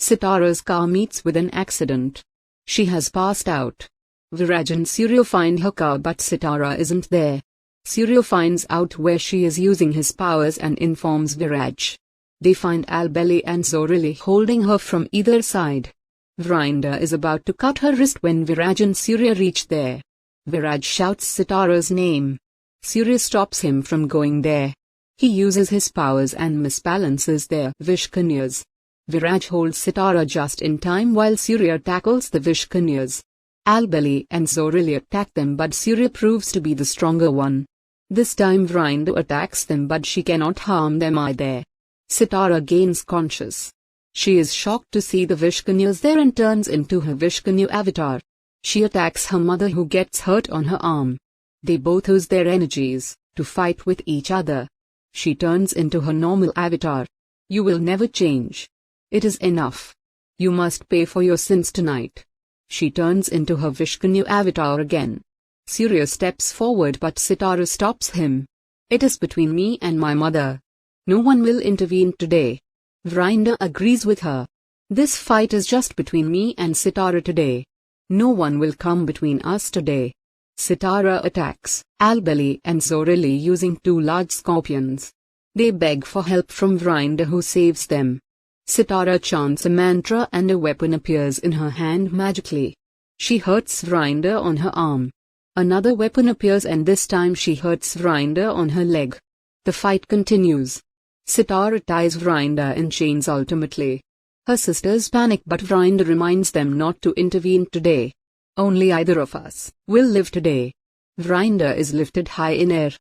Sitara's car meets with an accident. She has passed out. Viraj and Surya find her car but Sitara isn't there. Surya finds out where she is using his powers and informs Viraj. They find Albeli and Zorili holding her from either side. Vrinder is about to cut her wrist when Viraj and Surya reach there. Viraj shouts Sitara's name. Surya stops him from going there. He uses his powers and misbalances their Vishkanyas. Viraj holds Sitara just in time while Surya tackles the Vishkanyas. Albeli and Zorili attack them but Surya proves to be the stronger one. This time Vrinder attacks them but she cannot harm them either. Sitara gains conscious. She is shocked to see the Vishkanyas there and turns into her Vishkanyu avatar. She attacks her mother who gets hurt on her arm. They both use their energies to fight with each other. She turns into her normal avatar. You will never change. It is enough. You must pay for your sins tonight. She turns into her Vishkanyu avatar again. Surya steps forward but Sitara stops him. It is between me and my mother. No one will intervene today. Vrinder agrees with her. This fight is just between me and Sitara today. No one will come between us today. Sitara attacks Albeli and Zorili using two large scorpions. They beg for help from Vrinder who saves them. Sitara chants a mantra and a weapon appears in her hand magically. She hurts Vrinder on her arm. Another weapon appears and this time she hurts Vrinder on her leg. The fight continues. Sitara ties Vrinder in chains ultimately. Her sisters panic but Vrinder reminds them not to intervene today. Only either of us will live today. Vrinder is lifted high in air.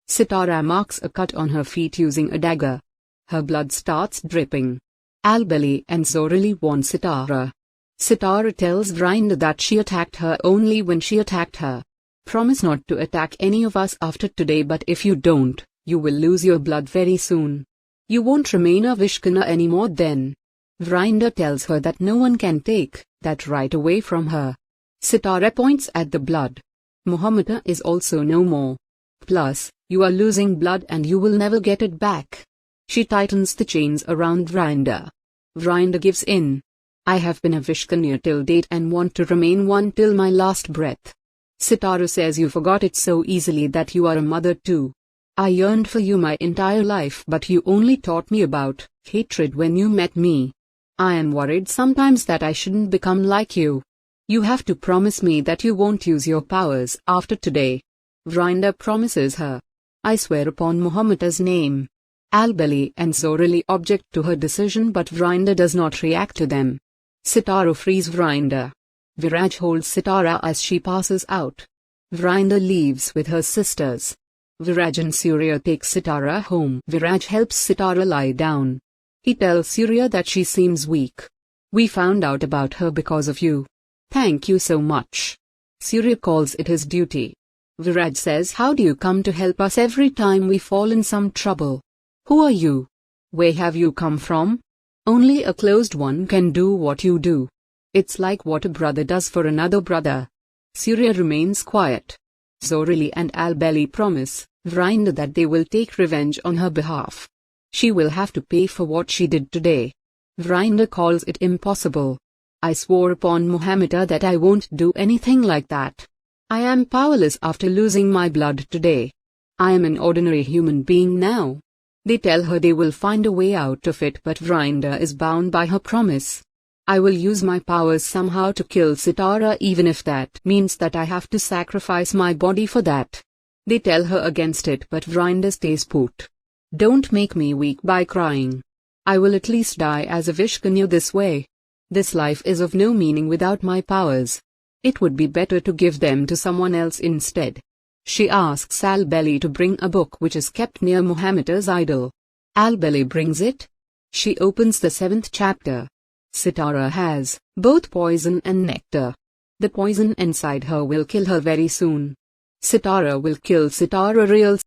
Sitara marks a cut on her feet using a dagger. Her blood starts dripping. Albeli and Zorili warn Sitara. Sitara tells Vrinder that she attacked her only when she attacked her. Promise not to attack any of us after today but if you don't, you will lose your blood very soon. You won't remain a Vishkana anymore then. Vrinder tells her that no one can take that right away from her. Sitara points at the blood. Muhammad is also no more. Plus, you are losing blood and you will never get it back. She tightens the chains around Vrinder. Vrinder gives in. I have been a Vishkanya till date and want to remain one till my last breath. Sitara says you forgot it so easily that you are a mother too. I yearned for you my entire life but you only taught me about hatred when you met me. I am worried sometimes that I shouldn't become like you. You have to promise me that you won't use your powers after today. Vrinder promises her. I swear upon Muhammad's name. Albeli and Zorili object to her decision but Vrinder does not react to them. Sitara frees Vrinder. Viraj holds Sitara as she passes out. Vrinder leaves with her sisters. Viraj and Surya take Sitara home. Viraj helps Sitara lie down. He tells Surya that she seems weak. We found out about her because of you. Thank you so much. Surya calls it his duty. Viraj says, how do you come to help us every time we fall in some trouble? Who are you? Where have you come from? Only a closed one can do what you do. It's like what a brother does for another brother. Surya remains quiet. Zorili and Albeli promise Vrinder that they will take revenge on her behalf. She will have to pay for what she did today. Vrinder calls it impossible. I swore upon Muhammad that I won't do anything like that. I am powerless after losing my blood today. I am an ordinary human being now. They tell her they will find a way out of it but Vrinder is bound by her promise. I will use my powers somehow to kill Sitara even if that means that I have to sacrifice my body for that. They tell her against it but Vrinder stays put. Don't make me weak by crying. I will at least die as a Vishkanya this way. This life is of no meaning without my powers. It would be better to give them to someone else instead. She asks Albeli to bring a book which is kept near Muhammad's idol. Albeli brings it. She opens the 7th chapter. Sitara has both poison and nectar. The poison inside her will kill her very soon. Sitara will kill Sitara real